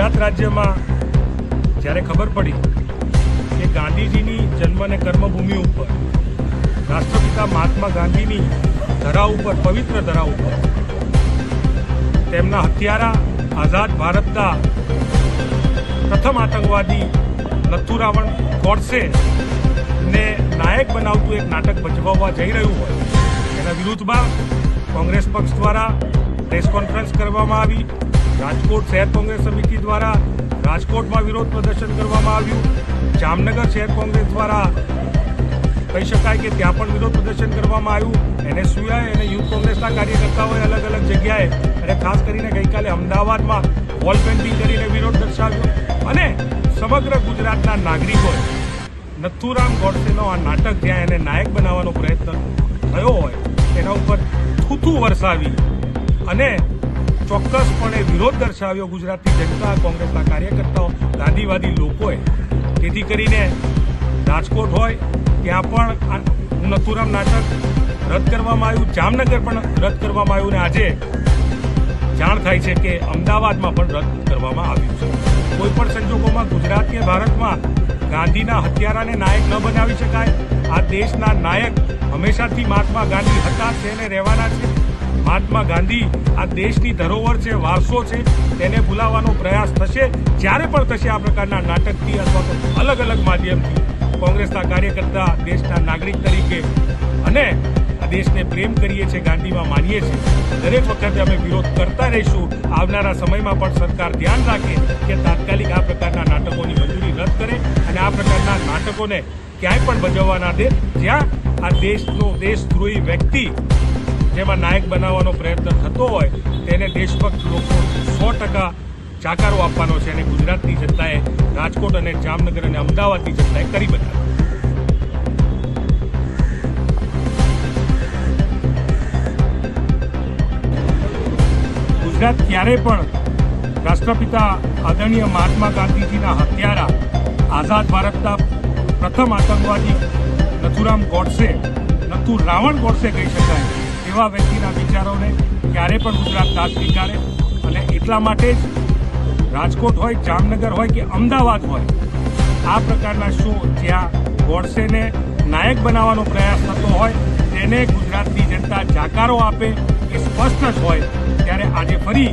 ગુજરાત રાજ્યમાં જ્યારે ખબર પડી કે ગાંધીજીની જન્મ અને કર્મભૂમિ ઉપર રાષ્ટ્રપિતા મહાત્મા ગાંધીની ધરા ઉપર, પવિત્ર ધરા ઉપર તેમના હત્યારા આઝાદ ભારતના પ્રથમ આતંકવાદી નથુરામ ગોડસે ને નાયક બનાવતું એક નાટક ભજવવા જઈ રહ્યું હોય એના વિરુદ્ધમાં કોંગ્રેસ પક્ષ દ્વારા પ્રેસ કોન્ફરન્સ કરવામાં આવી. રાજકોટ શહેર કોંગ્રેસ સમિતિ દ્વારા રાજકોટમાં વિરોધ પ્રદર્શન કરવામાં આવ્યું. જામનગર શહેર કોંગ્રેસ દ્વારા કહી શકાય કે ત્યાં પણ વિરોધ પ્રદર્શન કરવામાં આવ્યું. NSUI અને યુથ કોંગ્રેસના કાર્યકર્તાઓએ અલગ અલગ જગ્યાએ અને ખાસ કરીને ગઈકાલે અમદાવાદમાં વોલ પેઇન્ટિંગ કરીને વિરોધ દર્શાવ્યો અને સમગ્ર ગુજરાતના નાગરિકોએ નથુરામ ગોડસેનો આ નાટક જ્યાં એને નાયક બનાવવાનો પ્રયત્ન થયો હોય એના ઉપર થૂથું વરસાવી અને ચોક્કસપણે વિરોધ દર્શાવ્યો ગુજરાતની જનતા, કોંગ્રેસના કાર્યકર્તાઓ, ગાંધીવાદી લોકોએ. જેથી કરીને રાજકોટ હોય ત્યાં પણ નથુરામ નાટક રદ કરવામાં આવ્યું, જામનગર પણ રદ કરવામાં આવ્યું અને આજે જાણ થાય છે કે અમદાવાદમાં પણ રદ કરવામાં આવ્યું છે. કોઈ પણ સંજોગોમાં ગુજરાત કે ભારતમાં ગાંધીના હત્યારાને નાયક ન બનાવી શકાય. આ દેશના નાયક હંમેશાથી મહાત્મા ગાંધી હતા, છે અને રહેવાના છે. મહાત્મા ગાંધી આ દેશની ધરોહર છે, વારસો છે, તેને ભૂલાવવાનો પ્રયાસ થશે. જ્યારે પણ થશે આ પ્રકારના નાટકથી અથવા તો અલગ અલગ માધ્યમથી કોંગ્રેસના કાર્યકર્તા, દેશના નાગરિક તરીકે અને આ દેશને પ્રેમ કરીએ છીએ, ગાંધીમાં માનીએ છીએ, દરેક વખતે અમે વિરોધ કરતા રહીશું. આવનારા સમયમાં પણ સરકાર ધ્યાન રાખે કે તાત્કાલિક આ પ્રકારના નાટકોની મંજૂરી રદ કરે અને આ પ્રકારના નાટકોને ક્યાંય પણ ભજવવા ના દે. જ્યાં આ દેશદ્રોહી વ્યક્તિ જેમાં નાયક બનાવવાનો પ્રયત્ન થતો હોય તેને દેશભક્ત લોકો 100% જાકારો આપવાનો છે અને ગુજરાતની જનતાએ, રાજકોટ અને જામનગર અને અમદાવાદની જનતાએ કરી બતાવ્યું. ગુજરાત ક્યારેય પણ રાષ્ટ્રપિતા આદરણીય મહાત્મા ગાંધીજીના હત્યારા, આઝાદ ભારતના પ્રથમ આતંકવાદી નથુરામ ગોડસે કહી શકાય એવા વ્યક્તિના વિચારોને ક્યારે પણ ગુજરાત ના સ્વીકારે. અને એટલા માટે જ રાજકોટ હોય, જામનગર હોય કે અમદાવાદ હોય, આ પ્રકારના શો જ્યાં ગોડસેને નાયક બનાવવાનો પ્રયાસ થતો હોય તેને ગુજરાતની જનતા જાકારો આપે એ સ્પષ્ટ જ હોય. ત્યારે આજે ફરી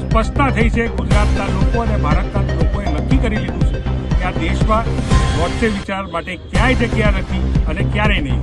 સ્પષ્ટતા થઈ છે. ગુજરાતના લોકો અને ભારતના લોકોએ નક્કી કરી લીધું છે કે આ દેશમાં ગોડસે વિચાર માટે ક્યાંય જગ્યા નથી અને ક્યારેય નહીં.